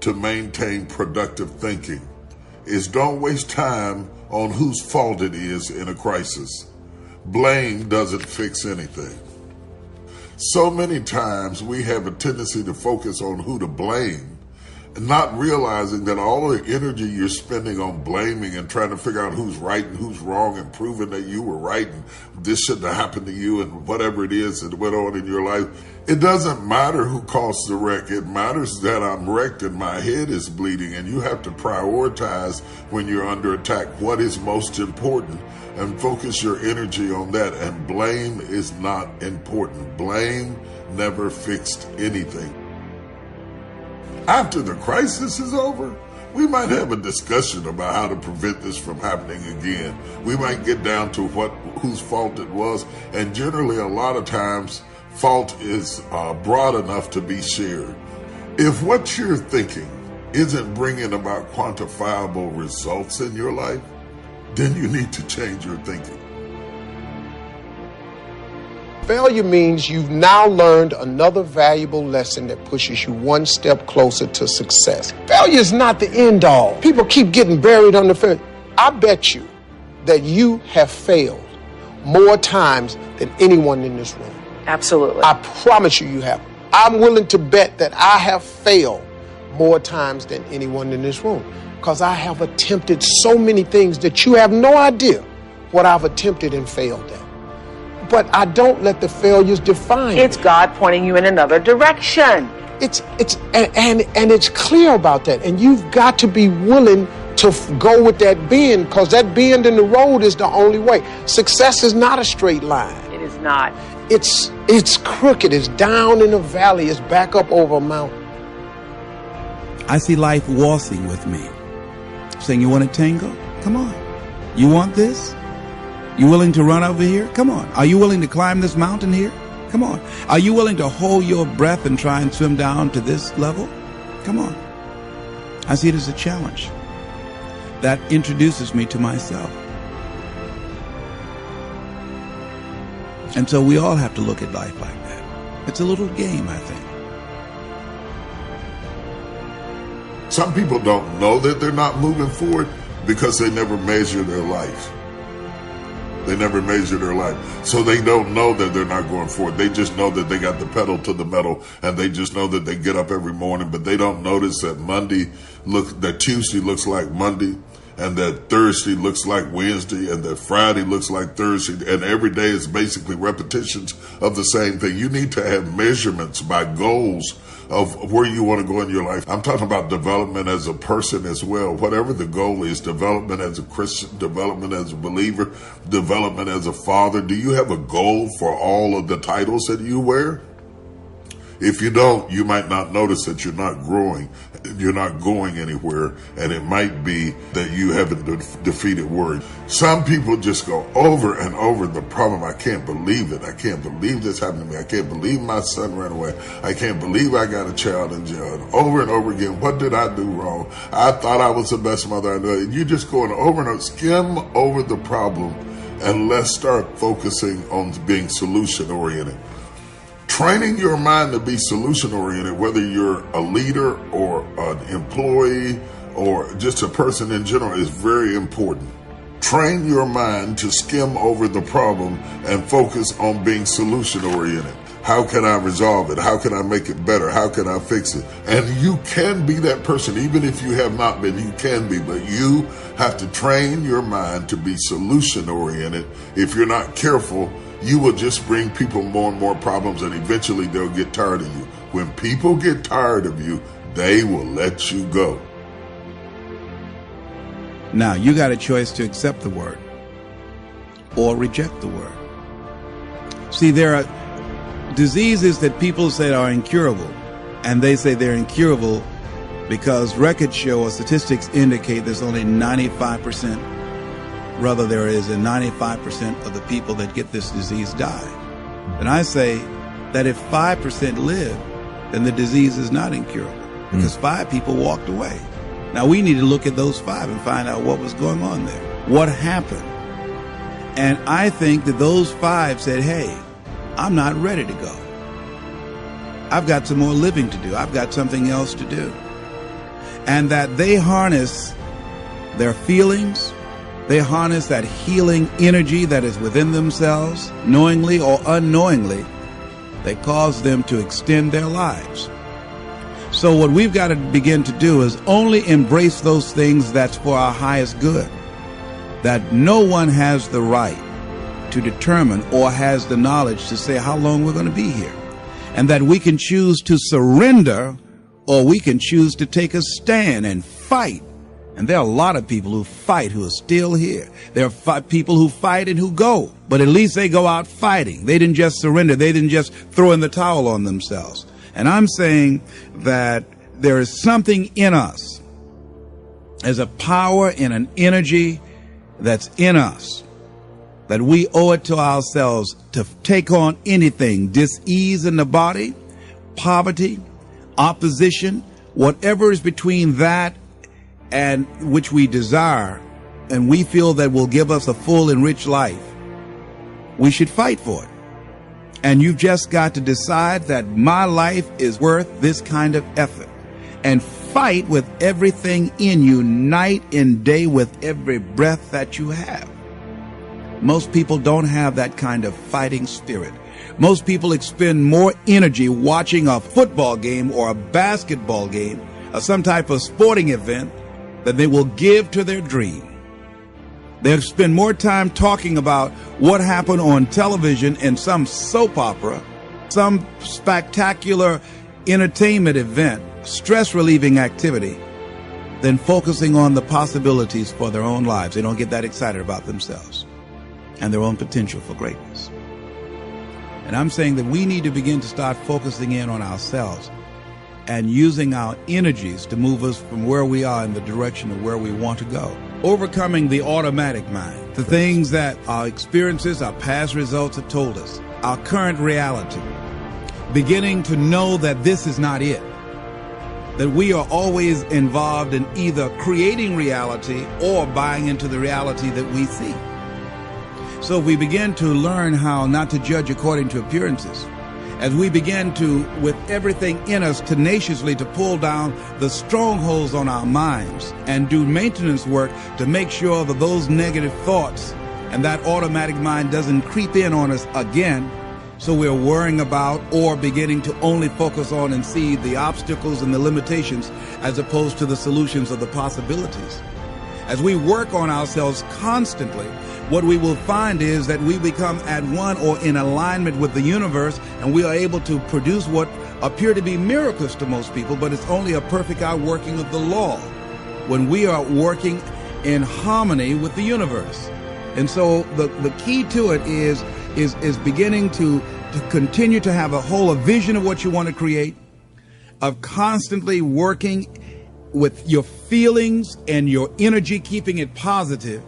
to maintain productive thinking is don't waste time on whose fault it is in a crisis. Blame doesn't fix anything. So many times we have a tendency to focus on who to blame, not realizing that all the energy you're spending on blaming and trying to figure out who's right and who's wrong and proving that you were right and this shouldn't have happened to you and whatever it is that went on in your life, it doesn't matter who caused the wreck. It matters that I'm wrecked and my head is bleeding, and you have to prioritize when you're under attack what is most important and focus your energy on that. And blame is not important. Blame never fixed anything. After the crisis is over, we might have a discussion about how to prevent this from happening again. We might get down to whose fault it was, and generally a lot of times fault is broad enough to be shared. If what you're thinking isn't bringing about quantifiable results in your life, then you need to change your thinking. Failure means you've now learned another valuable lesson that pushes you one step closer to success. Failure is not the end all. People keep getting buried under failure. I bet you that you have failed more times than anyone in this room. Absolutely. I promise you have. I'm willing to bet that I have failed more times than anyone in this room, because I have attempted so many things that you have no idea what I've attempted and failed at. But I don't let the failures define me. It's God pointing you in another direction. It's clear about that. And you've got to be willing to go with that bend, because that bend in the road is the only way. Success is not a straight line. It is not. It's crooked. It's down in a valley. It's back up over a mountain. I see life waltzing with me, saying, you want a tango? Come on. You want this? You willing to run over here? Come on. Are you willing to climb this mountain here? Come on. Are you willing to hold your breath and try and swim down to this level? Come on. I see it as a challenge that introduces me to myself. And so we all have to look at life like that. It's a little game, I think. Some people don't know that they're not moving forward because they never measure their life. They never measure their life. So they don't know that they're not going forward. They just know that they got the pedal to the metal, and they just know that they get up every morning, but they don't notice that that Tuesday looks like Monday, and that Thursday looks like Wednesday, and that Friday looks like Thursday, and every day is basically repetitions of the same thing. You need to have measurements by goals of where you want to go in your life. I'm talking about development as a person as well. Whatever the goal is, development as a Christian, development as a believer, development as a father. Do you have a goal for all of the titles that you wear? If you don't, you might not notice that you're not growing, you're not going anywhere, and it might be that you haven't defeated worry. Some people just go over and over the problem. I can't believe it. I can't believe this happened to me. I can't believe my son ran away. I can't believe I got a child in jail. And over again, what did I do wrong? I thought I was the best mother I knew. You're just going over and over, skim over the problem, and let's start focusing on being solution-oriented. Training your mind to be solution-oriented, whether you're a leader or an employee or just a person in general, is very important. Train your mind to skim over the problem and focus on being solution-oriented. How can I resolve it? How can I make it better? How can I fix it? And you can be that person. Even if you have not been, you can be. But you have to train your mind to be solution-oriented. If you're not careful, you will just bring people more and more problems, and eventually they'll get tired of you. When people get tired of you, they will let you go. Now, you got a choice to accept the word or reject the word. See, there are diseases that people say are incurable, and they say they're incurable because records show or statistics indicate there's only 95%. Rather, there is a 95% of the people that get this disease die. And I say that if 5% live, then the disease is not incurable because 5 people walked away. Now, we need to look at those 5 and find out what was going on there. What happened? And I think that those 5 said, hey, I'm not ready to go. I've got some more living to do. I've got something else to do. and that they harness their feelings, they harness that healing energy that is within themselves, knowingly or unknowingly, they cause them to extend their lives. So what we've got to begin to do is only embrace those things that's for our highest good, that no one has the right to determine or has the knowledge to say how long we're going to be here, and that we can choose to surrender or we can choose to take a stand and fight. And there are a lot of people who fight who are still here. There are people who fight and who go, but at least they go out fighting. They didn't just surrender. They didn't just throw in the towel on themselves. And I'm saying that there is something in us. There's a power and an energy that's in us that we owe it to ourselves to take on anything, dis-ease in the body, poverty, opposition, whatever is between that and which we desire, and we feel that will give us a full and rich life. We should fight for it. And you've just got to decide that my life is worth this kind of effort, and fight with everything in you, night and day, with every breath that you have. Most people don't have that kind of fighting spirit. Most people expend more energy watching a football game or a basketball game or some type of sporting event than they will give to their dream. They'll spend more time talking about what happened on television in some soap opera, some spectacular entertainment event, stress-relieving activity, than focusing on the possibilities for their own lives. They don't get that excited about themselves and their own potential for greatness. And I'm saying that we need to begin to start focusing in on ourselves and using our energies to move us from where we are in the direction of where we want to go. Overcoming the automatic mind, the things that our experiences, our past results have told us, our current reality. Beginning to know that this is not it. That we are always involved in either creating reality or buying into the reality that we see. So if we begin to learn how not to judge according to appearances, as we begin to, with everything in us, tenaciously to pull down the strongholds on our minds and do maintenance work to make sure that those negative thoughts and that automatic mind doesn't creep in on us again, so we're worrying about or beginning to only focus on and see the obstacles and the limitations as opposed to the solutions or the possibilities. As we work on ourselves constantly, what we will find is that we become at one or in alignment with the universe, and we are able to produce what appear to be miracles to most people, but it's only a perfect outworking of the law when we are working in harmony with the universe. And so the key to it is beginning to continue to have a vision of what you want to create, of constantly working with your feelings and your energy, keeping it positive,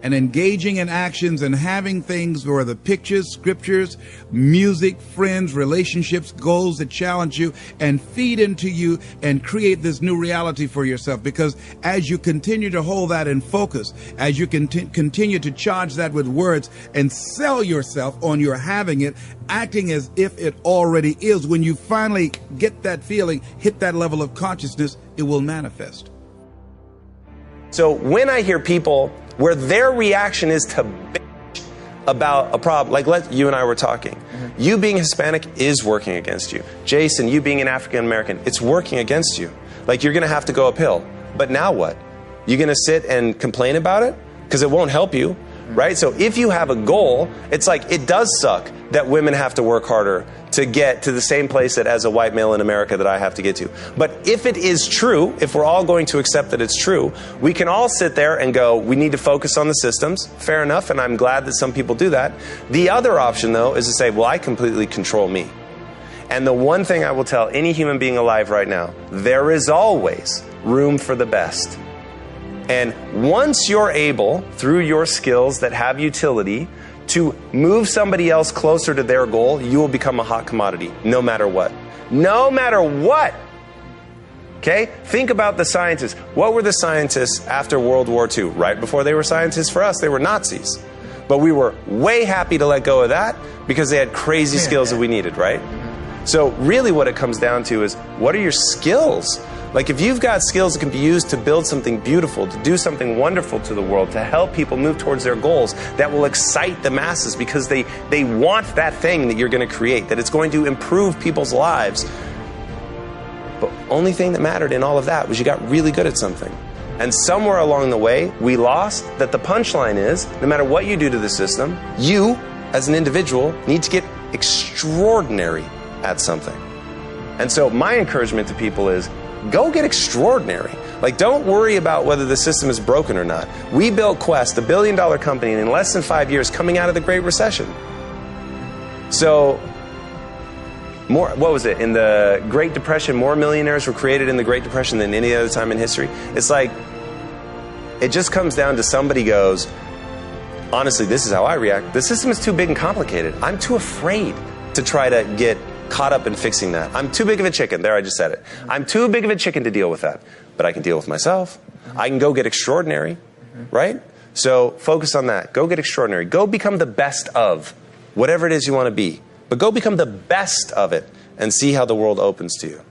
and engaging in actions and having things where the pictures, scriptures, music, friends, relationships, goals that challenge you and feed into you and create this new reality for yourself. Because as you continue to hold that in focus, as you continue to charge that with words and sell yourself on your having it, acting as if it already is, when you finally get that feeling, hit that level of consciousness, it will manifest. So when I hear people where their reaction is to bitch about a problem, like you and I were talking, you being Hispanic is working against you. Jason, you being an African American, it's working against you. Like, you're going to have to go uphill. But now what? You're going to sit and complain about it? Because it won't help you, right? So if you have a goal, it's like, it does suck that women have to work harder to get to the same place that as a white male in America that I have to get to. But if it is true, if we're all going to accept that it's true, we can all sit there and go, we need to focus on the systems. Fair enough, and I'm glad that some people do that. The other option, though, is to say, well, I completely control me. And the one thing I will tell any human being alive right now, there is always room for the best. And once you're able, through your skills that have utility, to move somebody else closer to their goal, you will become a hot commodity, no matter what. No matter what! Okay? Think about the scientists. What were the scientists after World War II? Right before they were scientists for us, they were Nazis. But we were way happy to let go of that because they had crazy skills that we needed, right? So really what it comes down to is, what are your skills? Like if you've got skills that can be used to build something beautiful, to do something wonderful to the world, to help people move towards their goals, that will excite the masses because they want that thing that you're going to create, that it's going to improve people's lives. But only thing that mattered in all of that was you got really good at something. And somewhere along the way, we lost that the punchline is, no matter what you do to the system, you, as an individual, need to get extraordinary at something. And so my encouragement to people is, go get extraordinary. Like, don't worry about whether the system is broken or not. We built Quest, $1 billion company, in less than 5 years, coming out of the Great Recession. So, what was it? In the Great Depression, more millionaires were created in the Great Depression than any other time in history. It's like, it just comes down to somebody goes, honestly, this is how I react. The system is too big and complicated. I'm too afraid to try to get caught up in fixing that. I'm too big of a chicken. There, I just said it. I'm too big of a chicken to deal with that. But I can deal with myself. I can go get extraordinary, right? So focus on that. Go get extraordinary. Go become the best of whatever it is you want to be. But go become the best of it and see how the world opens to you.